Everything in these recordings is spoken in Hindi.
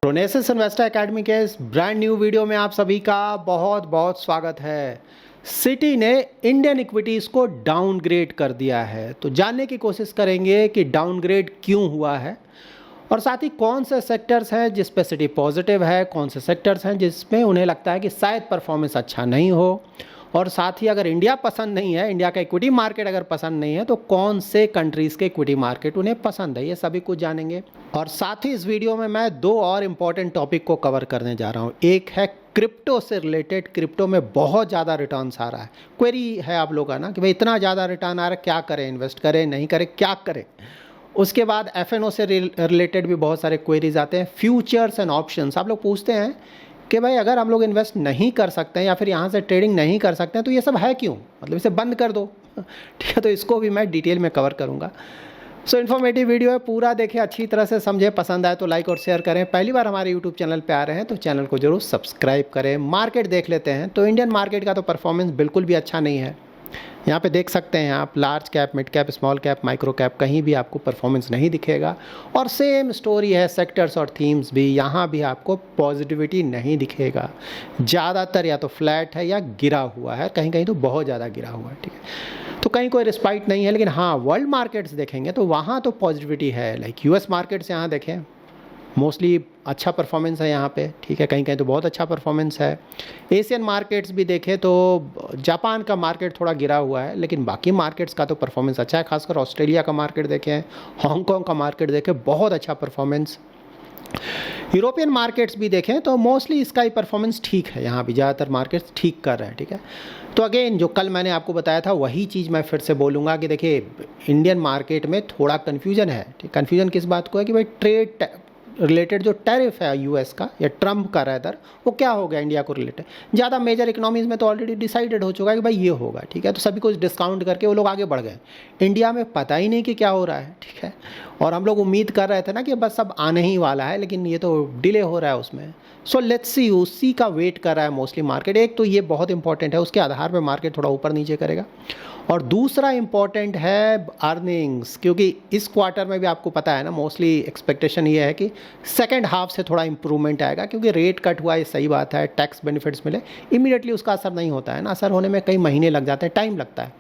प्रोनेसिस इन्वेस्टर एकेडमी के इस ब्रांड न्यू वीडियो में आप सभी का बहुत बहुत स्वागत है। सिटी ने इंडियन इक्विटीज़ को डाउनग्रेड कर दिया है, तो जानने की कोशिश करेंगे कि डाउनग्रेड क्यों हुआ है और साथ ही कौन से सेक्टर्स हैं जिस पे सिटी पॉजिटिव है, कौन से सेक्टर्स हैं जिसमें उन्हें लगता है कि शायद परफॉर्मेंस अच्छा नहीं हो, और साथ ही अगर इंडिया पसंद नहीं है, इंडिया का इक्विटी मार्केट अगर पसंद नहीं है, तो कौन से कंट्रीज़ के इक्विटी मार्केट उन्हें पसंद है, ये सभी कुछ जानेंगे। और साथ ही इस वीडियो में मैं दो और इम्पॉर्टेंट टॉपिक को कवर करने जा रहा हूँ। एक है क्रिप्टो से रिलेटेड, क्रिप्टो में बहुत ज़्यादा रिटर्न्स आ रहा है। क्वेरी है आप लोगों का ना कि भाई इतना ज़्यादा रिटर्न आ रहा है, क्या करें, इन्वेस्ट करें नहीं करें, क्या करें। उसके बाद एफएनओ से रिलेटेड भी बहुत सारे क्वेरीज आते हैं। फ्यूचर्स एंड ऑप्शंस, आप लोग पूछते हैं कि भाई अगर हम लोग इन्वेस्ट नहीं कर सकते हैं या फिर यहाँ से ट्रेडिंग नहीं कर सकते हैं तो ये सब है क्यों, मतलब इसे बंद कर दो। ठीक है, तो इसको भी मैं डिटेल में कवर करूँगा। सो इन्फॉर्मेटिव वीडियो है, पूरा देखें, अच्छी तरह से समझें, पसंद आए तो लाइक और शेयर करें। पहली बार हमारे यूट्यूब चैनल पे आ रहे हैं तो चैनल को जरूर सब्सक्राइब करें। मार्केट देख लेते हैं तो इंडियन मार्केट का तो परफॉर्मेंस बिल्कुल भी अच्छा नहीं है। यहाँ पे देख सकते हैं आप, large cap, mid cap, small cap, micro cap, कहीं भी आपको परफॉर्मेंस नहीं दिखेगा। और सेम स्टोरी है सेक्टर्स और थीम्स भी, यहाँ भी आपको पॉजिटिविटी नहीं दिखेगा। ज़्यादातर या तो फ्लैट है या गिरा हुआ है, कहीं कहीं तो बहुत ज़्यादा गिरा हुआ है। ठीक है, तो कहीं कोई रिस्पाइट नहीं है। लेकिन हाँ, वर्ल्ड मार्केट्स देखेंगे तो वहाँ तो पॉजिटिविटी है। लाइक यूएस मार्केट्स यहाँ देखें, मोस्टली अच्छा परफॉर्मेंस है यहाँ पे। ठीक है, कहीं कहीं तो बहुत अच्छा परफॉर्मेंस है। एशियन मार्केट्स भी देखें तो जापान का मार्केट थोड़ा गिरा हुआ है, लेकिन बाकी मार्केट्स का तो परफॉर्मेंस अच्छा है। खासकर ऑस्ट्रेलिया का मार्केट देखें, हांगकांग का मार्केट देखें, बहुत अच्छा परफॉर्मेंस। यूरोपियन मार्केट्स भी देखें तो मोस्टली इसका ही परफॉर्मेंस ठीक है। यहाँ भी ज़्यादातर मार्केट्स ठीक कर रहे हैं। ठीक है, तो अगेन जो कल मैंने आपको बताया था वही चीज़ मैं फिर से बोलूँगा कि देखिए इंडियन मार्केट में थोड़ा कन्फ्यूजन है। ठीक, कन्फ्यूजन किस बात को है कि भाई ट्रेड रिलेटेड जो टैरिफ है यूएस का या ट्रम्प का रैदर, वो क्या हो गया इंडिया को रिलेटेड। ज़्यादा मेजर इकोनॉमीज़ में तो ऑलरेडी डिसाइडेड हो चुका है कि भाई ये होगा। ठीक है, तो सभी कुछ डिस्काउंट करके वो लोग आगे बढ़ गए। इंडिया में पता ही नहीं कि क्या हो रहा है। ठीक है, और हम लोग उम्मीद कर रहे थे ना कि बस सब आने ही वाला है, लेकिन ये तो डिले हो रहा है उसमें। सो लेट्स सी, उसी का वेट कर रहा है मोस्टली मार्केट। एक तो ये बहुत इंपॉर्टेंट है, उसके आधार पर मार्केट थोड़ा ऊपर नीचे करेगा। और दूसरा इम्पॉर्टेंट है अर्निंग्स, क्योंकि इस क्वार्टर में भी आपको पता है ना, मोस्टली एक्सपेक्टेशन ये है कि सेकेंड हाफ से थोड़ा इंप्रूवमेंट आएगा, क्योंकि रेट कट हुआ, ये सही बात है, टैक्स बेनिफिट्स मिले, इमीडिएटली उसका असर नहीं होता है ना, असर होने में कई महीने लग जाते हैं, टाइम लगता है।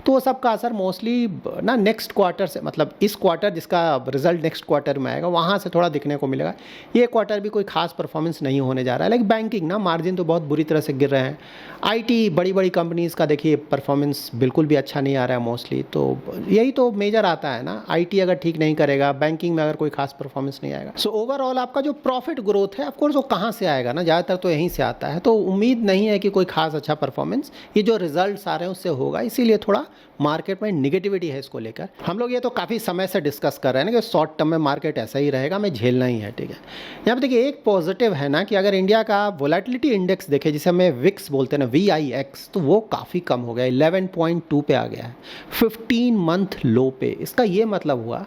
तो वो सब का असर मोस्टली ना नेक्स्ट क्वार्टर से, मतलब इस क्वार्टर जिसका रिजल्ट नेक्स्ट क्वार्टर में आएगा, वहाँ से थोड़ा दिखने को मिलेगा। ये क्वार्टर भी कोई खास परफॉर्मेंस नहीं होने जा रहा है। लाइक बैंकिंग ना, मार्जिन तो बहुत बुरी तरह से गिर रहे हैं। आईटी, बड़ी बड़ी कंपनीज़ का देखिए परफॉर्मेंस बिल्कुल भी अच्छा नहीं आ रहा है मोस्टली। तो यही तो मेजर आता है ना, आईटी अगर ठीक नहीं करेगा, बैंकिंग में अगर कोई खास परफॉर्मेंस नहीं आएगा। सो ओवरऑल आपका जो प्रॉफिट ग्रोथ है, ऑफकोर्स वो कहाँ से आएगा ना, ज़्यादातर तो यहीं से आता है। तो उम्मीद नहीं है कि कोई खास अच्छा परफॉर्मेंस ये जो रिजल्ट्स आ रहे हैं उससे होगा, इसीलिए थोड़ा मार्केट में निगेटिविटी है इसको लेकर। हम लोग ये तो काफ़ी समय से डिस्कस कर रहे हैं ना कि शॉर्ट टर्म में मार्केट ऐसा ही रहेगा, हमें झेलना ही है। ठीक है, यहाँ पे देखिए एक पॉजिटिव है ना कि अगर इंडिया का वोलेटिलिटी इंडेक्स देखें, जिसे हमें विक्स बोलते हैं ना, VIX, तो वो काफ़ी कम हो गया, 11.2 पे आ गया है, 15 मंथ लो पे। इसका ये मतलब हुआ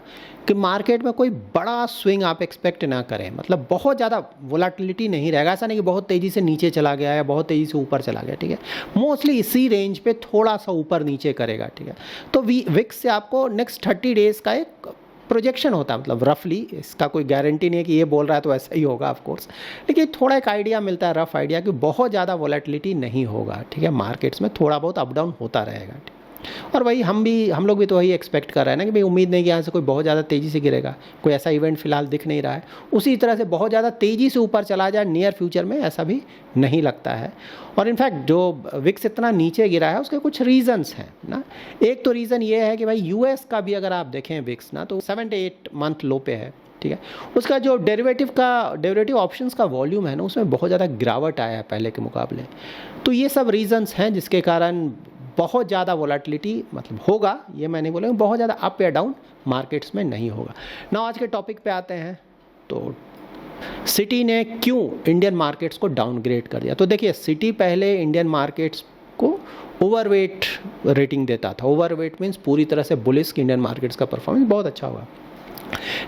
कि मार्केट में कोई बड़ा स्विंग आप एक्सपेक्ट ना करें, मतलब बहुत ज़्यादा वोलेटिलिटी नहीं रहेगा। ऐसा नहीं कि बहुत तेज़ी से नीचे चला गया या बहुत तेज़ी से ऊपर चला गया। ठीक है, मोस्टली इसी रेंज पे थोड़ा सा ऊपर नीचे करेगा। ठीक है, तो विक्स से आपको नेक्स्ट 30 डेज़ का एक प्रोजेक्शन होता है, मतलब रफली, इसका कोई गारंटी नहीं है कि ये बोल रहा है तो ऐसा ही होगा ऑफ कोर्स, लेकिन थोड़ा एक आइडिया मिलता है, रफ आइडिया, कि बहुत ज़्यादा वोलेटिलिटी नहीं होगा। ठीक है, मार्केट्स में थोड़ा बहुत अप डाउन होता रहेगा। और वही हम लोग भी तो वही एक्सपेक्ट कर रहे हैं ना कि भाई उम्मीद नहीं कि यहाँ से कोई बहुत ज़्यादा तेज़ी से गिरेगा, कोई ऐसा इवेंट फिलहाल दिख नहीं रहा है। उसी तरह से बहुत ज़्यादा तेज़ी से ऊपर चला जाए नियर फ्यूचर में, ऐसा भी नहीं लगता है। और इनफैक्ट जो विक्स इतना नीचे गिरा है उसके कुछ रीजंस हैं ना। एक तो रीज़न ये है कि भाई यूएस का भी अगर आप देखें विक्स ना, तो 7 से 8 मंथ लो पे है। ठीक है, उसका जो डेरिवेटिव ऑप्शंस का वॉल्यूम है ना, उसमें बहुत ज़्यादा गिरावट आया है पहले के मुकाबले। तो ये सब रीजंस हैं जिसके कारण बहुत ज़्यादा वोलेटिलिटी मतलब होगा, ये मैं नहीं बोलूँगा, बहुत ज़्यादा अप या डाउन मार्केट्स में नहीं होगा ना। आज के टॉपिक पे आते हैं, तो सिटी ने क्यों इंडियन मार्केट्स को डाउनग्रेड कर दिया। तो देखिए, सिटी पहले इंडियन मार्केट्स को ओवरवेट रेटिंग देता था। ओवरवेट मीन्स पूरी तरह से बुलिश कि इंडियन मार्केट्स का परफॉर्मेंस बहुत अच्छा हुआ,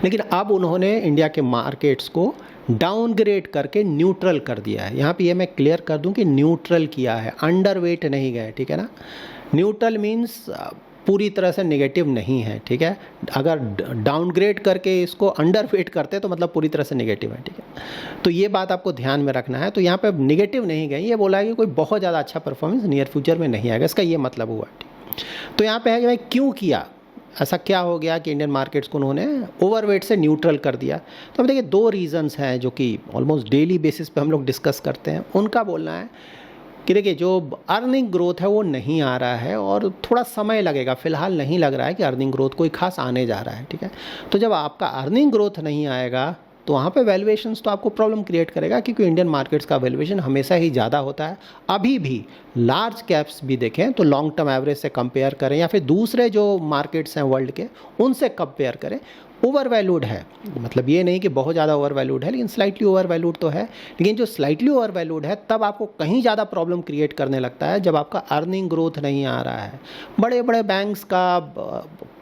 लेकिन अब उन्होंने इंडिया के मार्केट्स को डाउनग्रेड करके न्यूट्रल कर दिया है। यहाँ पे ये मैं क्लियर कर दूं कि न्यूट्रल किया है, अंडरवेट नहीं गए। ठीक है ना, न्यूट्रल मीन्स पूरी तरह से नेगेटिव नहीं है, ठीक है। अगर डाउनग्रेड करके इसको अंडरवेट करते तो मतलब पूरी तरह से नेगेटिव है, ठीक है। तो ये बात आपको ध्यान में रखना है। तो यहाँ पे नेगेटिव नहीं गई, ये बोला है कि कोई बहुत ज़्यादा अच्छा परफॉर्मेंस नियर फ्यूचर में नहीं आएगा, इसका ये मतलब हुआ, ठीक। तो यहाँ पे है कि भाई क्यों किया, ऐसा क्या हो गया कि इंडियन मार्केट्स को उन्होंने ओवरवेट से न्यूट्रल कर दिया। तो अब देखिए दो रीज़न्स हैं जो कि ऑलमोस्ट डेली बेसिस पे हम लोग डिस्कस करते हैं। उनका बोलना है कि देखिए जो अर्निंग ग्रोथ है वो नहीं आ रहा है और थोड़ा समय लगेगा, फिलहाल नहीं लग रहा है कि अर्निंग ग्रोथ कोई खास आने जा रहा है, ठीक है। तो जब आपका अर्निंग ग्रोथ नहीं आएगा तो वहाँ पे वैल्यूएशंस तो आपको प्रॉब्लम क्रिएट करेगा, क्योंकि इंडियन मार्केट्स का वैल्यूएशन हमेशा ही ज़्यादा होता है। अभी भी लार्ज कैप्स भी देखें तो लॉन्ग टर्म एवरेज से कंपेयर करें या फिर दूसरे जो मार्केट्स हैं वर्ल्ड के उनसे कंपेयर करें, ओवर वैल्यूड है। मतलब ये नहीं कि बहुत ज़्यादा ओवर वैल्यूड है, लेकिन स्लाइटली ओवर वैल्यूड तो है। लेकिन जो स्लाइटली ओवर वैल्यूड है तब आपको कहीं ज़्यादा प्रॉब्लम क्रिएट करने लगता है जब आपका अर्निंग ग्रोथ नहीं आ रहा है। बड़े बड़े बैंक्स का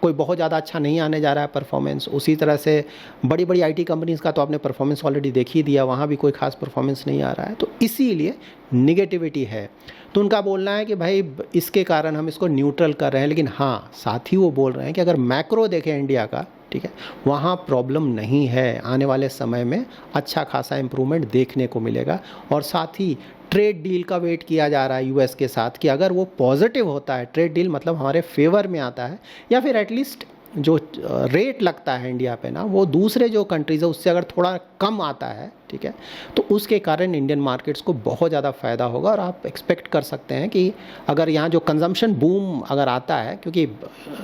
कोई बहुत ज़्यादा अच्छा नहीं आने जा रहा है परफॉर्मेंस, उसी तरह से बड़ी बड़ी आईटी कंपनीज़ का तो आपने परफॉर्मेंस ऑलरेडी देख ही दिया, वहाँ भी कोई खास परफॉर्मेंस नहीं आ रहा है। तो इसीलिए निगेटिविटी है। तो उनका बोलना है कि भाई इसके कारण हम इसको न्यूट्रल कर रहे हैं, लेकिन हाँ साथ ही वो बोल रहे हैं कि अगर मैक्रो देखें इंडिया का, ठीक है, वहाँ प्रॉब्लम नहीं है, आने वाले समय में अच्छा खासा इम्प्रूवमेंट देखने को मिलेगा। और साथ ही ट्रेड डील का वेट किया जा रहा है यूएस के साथ कि अगर वो पॉजिटिव होता है, ट्रेड डील मतलब हमारे फेवर में आता है, या फिर एटलीस्ट जो रेट लगता है इंडिया पे ना वो दूसरे जो कंट्रीज़ है उससे अगर थोड़ा कम आता है, ठीक है, तो उसके कारण इंडियन मार्केट्स को बहुत ज़्यादा फ़ायदा होगा। और आप एक्सपेक्ट कर सकते हैं कि अगर यहाँ जो कंजम्पशन बूम अगर आता है, क्योंकि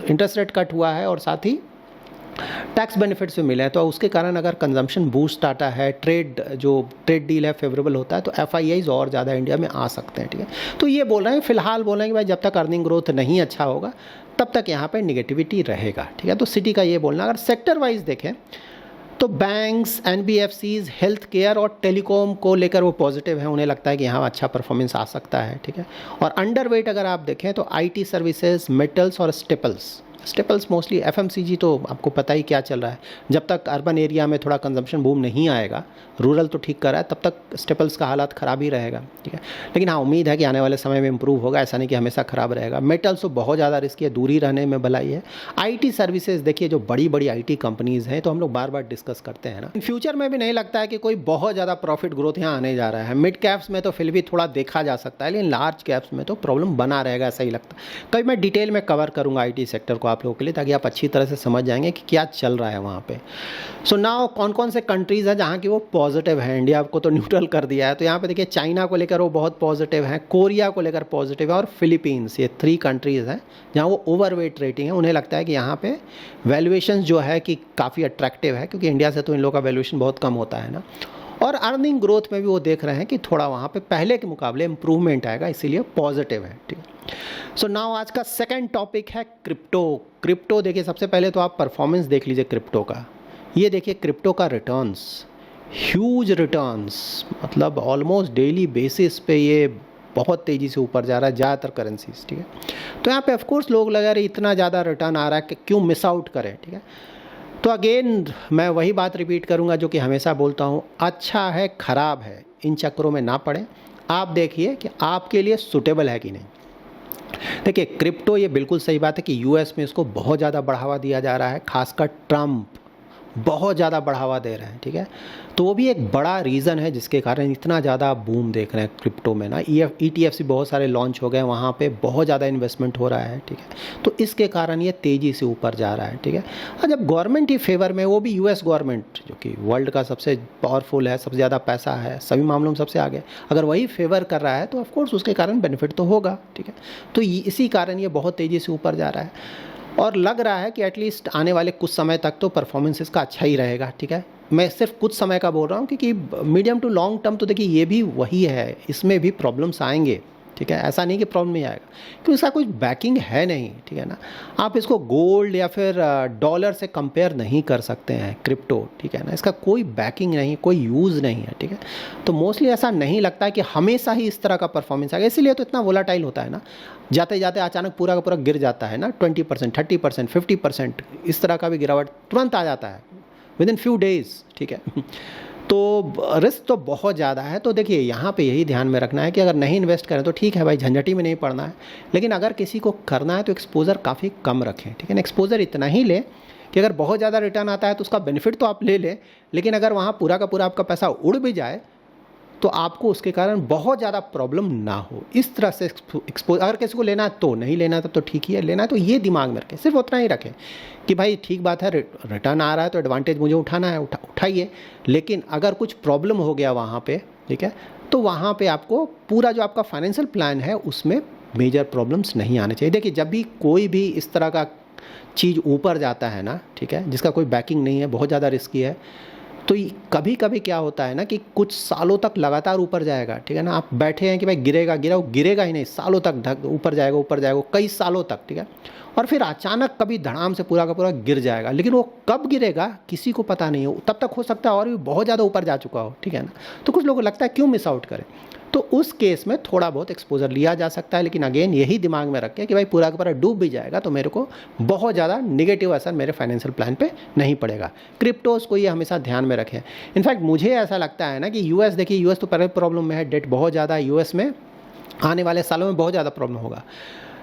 इंटरेस्ट रेट कट हुआ है और साथ ही टैक्स बेनिफिट्स भी मिले हैं, तो उसके कारण अगर कंजम्पशन बूस्ट आता है, ट्रेड डील है फेवरेबल होता है, तो एफआईआईज और ज़्यादा इंडिया में आ सकते हैं, ठीक है। तो ये बोल रहे हैं, फिलहाल बोल रहे हैं कि भाई जब तक अर्निंग ग्रोथ नहीं अच्छा होगा तब तक यहाँ पे निगेटिविटी रहेगा, ठीक है। तो सिटी का ये बोलना। अगर सेक्टर वाइज देखें तो बैंक्स, एनबीएफसीज, हेल्थ केयर और टेलीकॉम को लेकर वो पॉजिटिव है, उन्हें लगता है कि यहाँ अच्छा परफॉर्मेंस आ सकता है, ठीक है। और अंडरवेट अगर आप देखें तो आईटी सर्विसेज, मेटल्स और स्टेपल्स मोस्टली, एफएमसीजी तो आपको पता ही क्या चल रहा है। जब तक अर्बन एरिया में थोड़ा कंजम्पशन बूम नहीं आएगा, रूरल तो ठीक कर रहा है, तब तक स्टेपल्स का हालात ख़राब ही रहेगा, ठीक है। लेकिन हाँ उम्मीद है कि आने वाले समय में इंप्रूव होगा, ऐसा नहीं कि हमेशा ख़राब रहेगा। मेटल्स तो बहुत ज़्यादा रिस्की है, दूरी रहने में भलाई है। आईटी सर्विसेज देखिए जो बड़ी बड़ी आईटी कंपनीज़ हैं, तो हम लोग बार बार डिस्कस करते हैं ना, इन फ्यूचर में भी नहीं लगता है कि कोई बहुत ज़्यादा प्रॉफिट ग्रोथ यहाँ आने जा रहा है। मिड कैप्स में तो फिर भी थोड़ा देखा जा सकता है, लेकिन लार्ज कैप्स में तो प्रॉब्लम बना रहेगा, ऐसा ही लगता है। तो मैं डिटेल में कवर करूँगा आईटी सेक्टर को आप लोगों के लिए, ताकि आप अच्छी तरह से समझ जाएंगे कि क्या चल रहा है वहाँ पे। सो नाउ कौन कौन से कंट्रीज़ हैं जहाँ की वो पॉजिटिव है, इंडिया को तो न्यूट्रल कर दिया है। तो यहाँ पे देखिए चाइना को लेकर वो बहुत पॉजिटिव है, कोरिया को लेकर पॉजिटिव है और फिलीपींस, ये 3 कंट्रीज़ हैं जहाँ वो ओवरवेट रेटिंग है। उन्हें लगता है कि यहाँ पे वैल्यूएशन जो है कि काफ़ी अट्रैक्टिव है, क्योंकि इंडिया से तो इन लोगों का वैल्यूएशन बहुत कम होता है ना। और अर्निंग ग्रोथ में भी वो देख रहे हैं कि थोड़ा वहाँ पे पहले के मुकाबले इम्प्रूवमेंट आएगा, इसीलिए पॉजिटिव है, ठीक है। सो नाउ आज का सेकंड टॉपिक है क्रिप्टो। देखिए सबसे पहले तो आप परफॉर्मेंस देख लीजिए क्रिप्टो का। ये देखिए क्रिप्टो का रिटर्न्स, ह्यूज रिटर्न्स, मतलब ऑलमोस्ट डेली बेसिस पे ये बहुत तेज़ी से ऊपर जा रहा है ज़्यादातर करेंसीज, ठीक है। तो यहाँ पे ऑफकोर्स लोग लगा रहे इतना ज़्यादा रिटर्न आ रहा है कि क्यों मिस आउट करें, ठीक है। तो अगेन मैं वही बात रिपीट करूँगा जो कि हमेशा बोलता हूँ, अच्छा है ख़राब है इन चक्करों में ना पड़े। आप देखिए कि आपके लिए सूटेबल है कि नहीं। देखिए क्रिप्टो, ये बिल्कुल सही बात है कि यूएस में इसको बहुत ज़्यादा बढ़ावा दिया जा रहा है, खासकर ट्रम्प बहुत ज़्यादा बढ़ावा दे रहे हैं, ठीक है। तो वो भी एक बड़ा रीज़न है जिसके कारण इतना ज़्यादा बूम देख रहे हैं क्रिप्टो में ना। ETF से बहुत सारे लॉन्च हो गए, वहाँ पे बहुत ज़्यादा इन्वेस्टमेंट हो रहा है, ठीक है। तो इसके कारण ये तेज़ी से ऊपर जा रहा है, ठीक है। और जब गवर्नमेंट ही फेवर में, वो भी यूएस गवर्नमेंट जो कि वर्ल्ड का सबसे पावरफुल है, सबसे ज़्यादा पैसा है, सभी मामलों में सबसे आगे, अगर वही फेवर कर रहा है तो ऑफकोर्स उसके कारण बेनिफिट तो होगा, ठीक है। तो इसी कारण ये बहुत तेज़ी से ऊपर जा रहा है और लग रहा है कि एटलीस्ट आने वाले कुछ समय तक तो परफॉर्मेंस इसका अच्छा ही रहेगा, ठीक है। मैं सिर्फ कुछ समय का बोल रहा हूँ क्योंकि मीडियम टू लॉन्ग टर्म तो देखिए ये भी वही है, इसमें भी प्रॉब्लम्स आएंगे, ठीक है। ऐसा नहीं कि प्रॉब्लम नहीं आएगा, क्योंकि इसका कोई बैकिंग है नहीं, ठीक है ना। आप इसको गोल्ड या फिर डॉलर से कंपेयर नहीं कर सकते हैं क्रिप्टो, ठीक है ना। इसका कोई बैकिंग नहीं, कोई यूज़ नहीं है, ठीक है। तो मोस्टली ऐसा नहीं लगता है कि हमेशा ही इस तरह का परफॉर्मेंस आएगा, इसीलिए तो इतना वोलाटाइल होता है ना। जाते जाते अचानक पूरा का पूरा गिर जाता है ना, 20%, 30%, 50%, इस तरह का भी गिरावट तुरंत आ जाता है विद इन फ्यू डेज, ठीक है। तो रिस्क तो बहुत ज़्यादा है। तो देखिए यहाँ पे यही ध्यान में रखना है कि अगर नहीं इन्वेस्ट करें तो ठीक है भाई, झंझटी में नहीं पड़ना है, लेकिन अगर किसी को करना है तो एक्सपोज़र काफ़ी कम रखें, ठीक है ना। एक्सपोज़र इतना ही लें कि अगर बहुत ज़्यादा रिटर्न आता है तो उसका बेनिफिट तो आप ले लें, लेकिन अगर वहाँ पूरा का पूरा आपका पैसा उड़ भी जाए तो आपको उसके कारण बहुत ज़्यादा प्रॉब्लम ना हो। इस तरह से एक्सपोज, अगर किसी को लेना है तो, नहीं लेना है तो ठीक ही है, लेना है तो ये दिमाग में रखें, सिर्फ उतना ही रखें कि भाई ठीक बात है, रिटर्न आ रहा है तो एडवांटेज मुझे उठाना है, उठाइए, लेकिन अगर कुछ प्रॉब्लम हो गया वहाँ पे, ठीक है, तो वहाँ पे आपको पूरा जो आपका फाइनेंशियल प्लान है उसमें मेजर प्रॉब्लम्स नहीं आने चाहिए। देखिए जब भी कोई भी इस तरह का चीज़ ऊपर जाता है ना, ठीक है, जिसका कोई बैकिंग नहीं है, बहुत ज़्यादा रिस्की है, तो कभी कभी क्या होता है ना कि कुछ सालों तक लगातार ऊपर जाएगा, ठीक है ना। आप बैठे हैं कि भाई गिरेगा, गिरेगा ही नहीं, सालों तक ऊपर जाएगा कई सालों तक, ठीक है, और फिर अचानक कभी धड़ाम से पूरा का पूरा गिर जाएगा, लेकिन वो कब गिरेगा किसी को पता नहीं हो, तब तक हो सकता है और भी बहुत ज़्यादा ऊपर जा चुका हो, ठीक है ना। तो कुछ लोगों को लगता है क्यों मिस आउट करें, तो उस केस में थोड़ा बहुत एक्सपोजर लिया जा सकता है, लेकिन अगेन यही दिमाग में रखें कि भाई पूरा का पूरा डूब भी जाएगा तो मेरे को बहुत ज़्यादा नेगेटिव असर मेरे फाइनेंशियल प्लान पे नहीं पड़ेगा। क्रिप्टोज को ये हमेशा ध्यान में रखें। इनफैक्ट मुझे ऐसा लगता है ना कि यूएस, देखिए यूएस तो पहले प्रॉब्लम में है, डेट बहुत ज़्यादा है यूएस में, आने वाले सालों में बहुत ज़्यादा प्रॉब्लम होगा,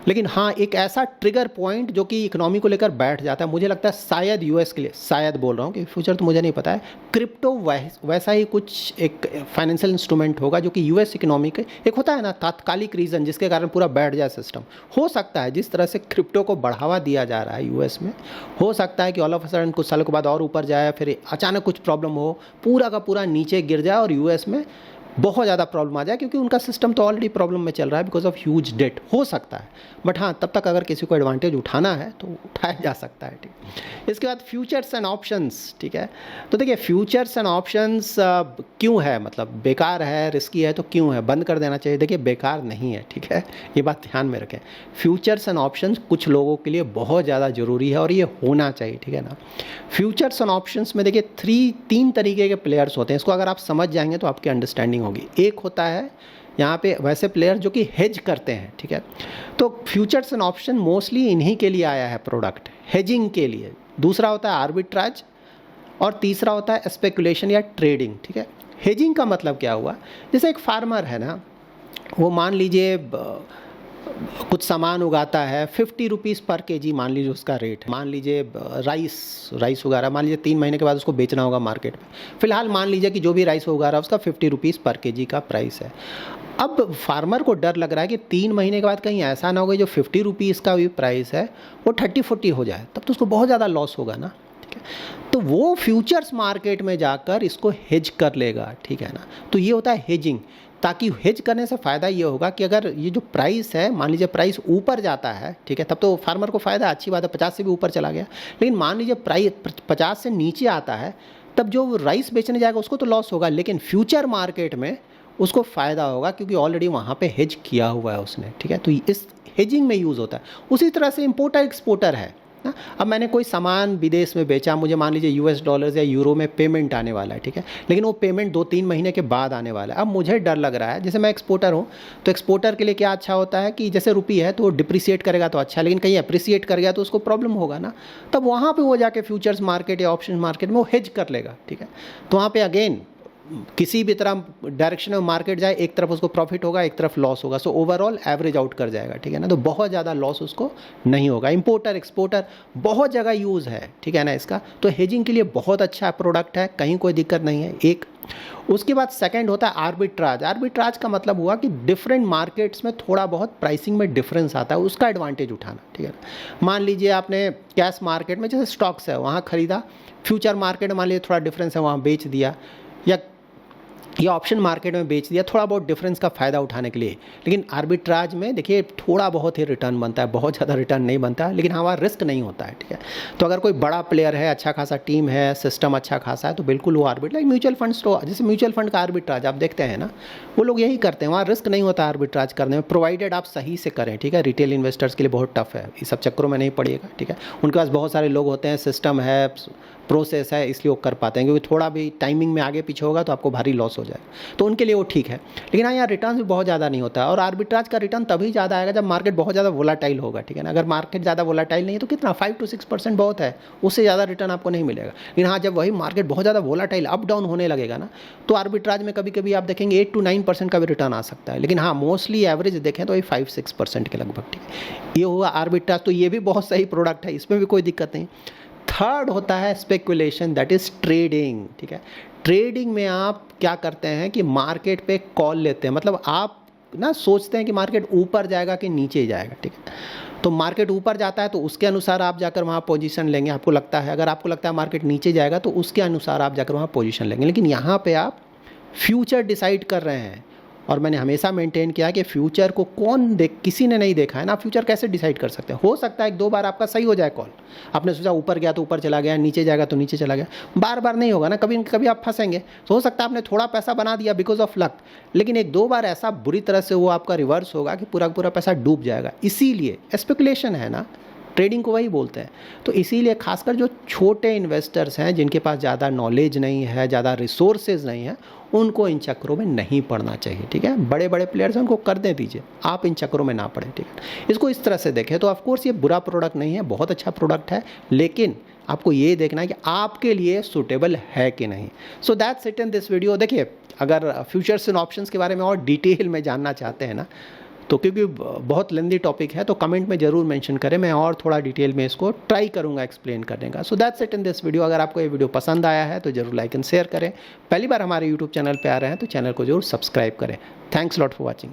लेकिन हाँ एक ऐसा ट्रिगर पॉइंट जो कि इकोनॉमी को लेकर बैठ जाता है, मुझे लगता है शायद यूएस के लिए, शायद बोल रहा हूँ कि फ्यूचर तो मुझे नहीं पता है, क्रिप्टो वैसा ही कुछ एक फाइनेंशियल इंस्ट्रूमेंट होगा जो कि यूएस इकोनॉमी के, एक होता है ना तात्कालिक रीज़न जिसके कारण पूरा बैठ जाए सिस्टम। हो सकता है जिस तरह से क्रिप्टो को बढ़ावा दिया जा रहा है यूएस में, हो सकता है कि ऑल ऑफ अ सडन कुछ सालों के बाद और ऊपर जाए, फिर अचानक कुछ प्रॉब्लम हो, पूरा का पूरा नीचे गिर जाए और यूएस में बहुत ज़्यादा प्रॉब्लम आ जाए, क्योंकि उनका सिस्टम तो ऑलरेडी प्रॉब्लम में चल रहा है बिकॉज ऑफ ह्यूज डेट। हो सकता है, बट हाँ तब तक अगर किसी को एडवांटेज उठाना है तो उठाया जा सकता है, ठीक। इसके बाद फ्यूचर्स एंड ऑप्शंस, ठीक है। तो देखिए फ्यूचर्स एंड ऑप्शंस क्यों है, मतलब बेकार है, रिस्की है, तो क्यों है, बंद कर देना चाहिए? देखिए बेकार नहीं है, ठीक है, ये बात ध्यान में रखें। फ्यूचर्स एंड ऑप्शंस कुछ लोगों के लिए बहुत ज़्यादा ज़रूरी है और ये होना चाहिए, ठीक है ना। फ्यूचर्स एंड ऑप्शंस में देखिए तीन तरीके के प्लेयर्स होते हैं, इसको अगर आप समझ जाएंगे तो आपकी अंडरस्टैंडिंग होगी। एक होता है यहाँ पे वैसे प्लेयर जो कि हेज करते हैं, ठीक है, तो फ्यूचर्स एंड ऑप्शन मोस्टली इन्हीं के लिए आया है प्रोडक्ट, हेजिंग के लिए। दूसरा होता है आर्बिट्राज और तीसरा होता है स्पेकुलेशन या ट्रेडिंग, ठीक है। हेजिंग का मतलब क्या हुआ, जैसे एक फार्मर है ना, वो मान लीजिए कुछ सामान उगाता है, 50 रुपीज़ पर केजी मान लीजिए उसका रेट है, मान लीजिए राइस उगा रहा है, मान लीजिए 3 महीने के बाद उसको बेचना होगा मार्केट में, फिलहाल मान लीजिए कि जो भी राइस उगा रहा है उसका 50 रुपीज़ पर केजी का प्राइस है। अब फार्मर को डर लग रहा है कि 3 महीने के बाद कहीं ऐसा ना हो जो 50 रुपीज़ का भी प्राइस है वो 30-40 हो जाए, तब तो उसको बहुत ज़्यादा लॉस होगा ना, ठीक है। तो वो फ्यूचर्स मार्केट में जाकर इसको हेज कर लेगा, ठीक है ना। तो ये होता है हेजिंग, ताकि हेज करने से फ़ायदा ये होगा कि अगर ये जो प्राइस है, मान लीजिए प्राइस ऊपर जाता है, ठीक है, तब तो फार्मर को फ़ायदा, अच्छी बात है, 50 से भी ऊपर चला गया, लेकिन मान लीजिए प्राइस 50 से नीचे आता है, तब जो राइस बेचने जाएगा उसको तो लॉस होगा, लेकिन फ्यूचर मार्केट में उसको फ़ायदा होगा क्योंकि ऑलरेडी वहाँ पे हेज किया हुआ है उसने, ठीक है। तो इस हेजिंग में यूज़ होता है। उसी तरह से इम्पोर्टर एक्सपोर्टर है ना। अब मैंने कोई सामान विदेश में बेचा, मुझे मान लीजिए US डॉलर्स या यूरो में पेमेंट आने वाला है, ठीक है, लेकिन वो पेमेंट 2-3 महीने के बाद आने वाला है। अब मुझे डर लग रहा है, जैसे मैं एक्सपोर्टर हूँ, तो एक्सपोर्टर के लिए क्या अच्छा होता है कि जैसे रुपये है तो वो डिप्रिसिएट करेगा तो अच्छा, लेकिन कहीं अप्रिसिएट कर गया तो उसको प्रॉब्लम होगा ना, तब वहाँ पर वो जाके फ्यूचर्स मार्केट या ऑप्शन मार्केट में वो हेज कर लेगा, ठीक है। तो वहाँ पर अगेन किसी भी तरह डायरेक्शन में मार्केट जाए, एक तरफ उसको प्रॉफिट होगा, एक तरफ लॉस होगा, सो ओवरऑल एवरेज आउट कर जाएगा, ठीक है ना। तो बहुत ज़्यादा लॉस उसको नहीं होगा। इंपोर्टर एक्सपोर्टर बहुत जगह यूज़ है, ठीक है ना इसका, तो हेजिंग के लिए बहुत अच्छा प्रोडक्ट है, कहीं कोई दिक्कत नहीं है। एक उसके बाद सेकंड होता है आर्बिट्राज। आर्बिट्राज का मतलब हुआ कि डिफरेंट मार्केट्स में थोड़ा बहुत प्राइसिंग में डिफरेंस आता है, उसका एडवांटेज उठाना, ठीक है ना। मान लीजिए आपने कैश मार्केट में जैसे स्टॉक्स है वहाँ ख़रीदा, फ्यूचर मार्केट में मान लीजिए थोड़ा डिफरेंस है वहाँ बेच दिया, या ऑप्शन मार्केट में बेच दिया, थोड़ा बहुत डिफरेंस का फ़ायदा उठाने के लिए। लेकिन आर्बिट्राज में देखिए थोड़ा बहुत ही रिटर्न बनता है, बहुत ज़्यादा रिटर्न नहीं बनता है, लेकिन हमारा रिस्क नहीं होता है, ठीक है। तो अगर कोई बड़ा प्लेयर है, अच्छा खासा टीम है, सिस्टम अच्छा खासा है, तो बिल्कुल वो आर्बिट्राज, म्यूचुअल फंड्स तो जैसे म्यूचुअल फंड का आर्बिट्राज आप देखते हैं ना, वो लोग यही करते हैं, वहाँ रिस्क नहीं होता आर्बिट्राज करने में, प्रोवाइडेड आप सही से करें, ठीक है। रिटेल इन्वेस्टर्स के लिए बहुत टफ है, इस सब चक्करों में नहीं पड़िएगा, ठीक है। उनके पास बहुत सारे लोग होते हैं, सिस्टम है, प्रोसेस है, इसलिए वो कर पाते हैं, क्योंकि थोड़ा भी टाइमिंग में आगे पीछे होगा तो आपको भारी लॉस हो जाएगा। जाएगा, तो उनके लिए वो ठीक है। लेकिन हाँ, यहाँ रिटर्न भी बहुत ज़्यादा नहीं होता है, और आर्बिट्राज का रिटर्न तभी ज़्यादा आएगा जब मार्केट बहुत ज़्यादा वोलाटाइल होगा, ठीक है ना। अगर मार्केट ज़्यादा वोलाटाइल नहीं है तो कितना 5 to 6% बहुत है, उससे ज़्यादा रिटर्न आपको नहीं मिलेगा। लेकिन हाँ, जब वही मार्केट बहुत ज़्यादा वोलाटाइल अप डाउन होने लगेगा ना, तो आर्बिट्राज में कभी कभी आप देखेंगे 8 to 9% का भी रिटर्न आ सकता है। लेकिन हाँ, मोस्टली एवरेज देखें तो ये 5-6% के लगभग, ठीक है। ये हुआ आर्बिट्राज, तो ये भी बहुत सही प्रोडक्ट है, इसमें भी कोई दिक्कत नहीं। थर्ड होता है स्पेकुलेशन, दैट इज ट्रेडिंग, ठीक है। ट्रेडिंग में आप क्या करते हैं कि मार्केट पे कॉल लेते हैं, मतलब आप ना सोचते हैं कि मार्केट ऊपर जाएगा कि नीचे जाएगा, ठीक है। तो मार्केट ऊपर जाता है तो उसके अनुसार आप जाकर वहाँ पोजीशन लेंगे, आपको लगता है। अगर आपको लगता है मार्केट नीचे जाएगा तो उसके अनुसार आप जाकर वहाँ पोजीशन लेंगे। लेकिन यहाँ पे आप फ्यूचर डिसाइड कर रहे हैं, और मैंने हमेशा मेंटेन किया कि फ्यूचर को किसी ने नहीं देखा है ना, फ्यूचर कैसे डिसाइड कर सकते हैं। हो सकता है 1-2 बार आपका सही हो जाए कॉल, आपने सोचा ऊपर गया तो ऊपर चला गया, नीचे जाएगा तो नीचे चला गया, बार बार नहीं होगा ना, कभी कभी आप फंसेंगे। तो हो सकता है आपने थोड़ा पैसा बना दिया बिकॉज ऑफ लक, लेकिन 1-2 बार ऐसा बुरी तरह से वो आपका रिवर्स होगा कि पूरा पूरा पैसा डूब जाएगा। इसीलिए स्पेकुलेशन है ना, ट्रेडिंग को वही बोलते हैं। तो इसीलिए खासकर जो छोटे इन्वेस्टर्स हैं, जिनके पास ज़्यादा नॉलेज नहीं है, ज़्यादा रिसोर्सेज नहीं है, उनको इन चक्करों में नहीं पड़ना चाहिए, ठीक है। बड़े बड़े प्लेयर्स हैं, उनको कर दे दीजिए, आप इन चक्करों में ना पड़े, ठीक है। इसको इस तरह से देखें तो ऑफकोर्स ये बुरा प्रोडक्ट नहीं है, बहुत अच्छा प्रोडक्ट है, लेकिन आपको ये देखना है कि आपके लिए सूटेबल है कि नहीं। So that's it in this video. देखिए, अगर फ्यूचर्स एंड ऑप्शंस के बारे में और डिटेल में जानना चाहते हैं ना, तो क्योंकि बहुत लेंदी टॉपिक है, तो कमेंट में ज़रूर मेंशन करें, मैं और थोड़ा डिटेल में इसको ट्राई करूंगा एक्सप्लेन करने का। So that's it in this video. अगर आपको ये वीडियो पसंद आया है तो ज़रूर लाइक एंड शेयर करें। पहली बार हमारे यूट्यूब चैनल पे आ रहे हैं तो चैनल को जरूर सब्सक्राइब करें। Thanks lot for watching.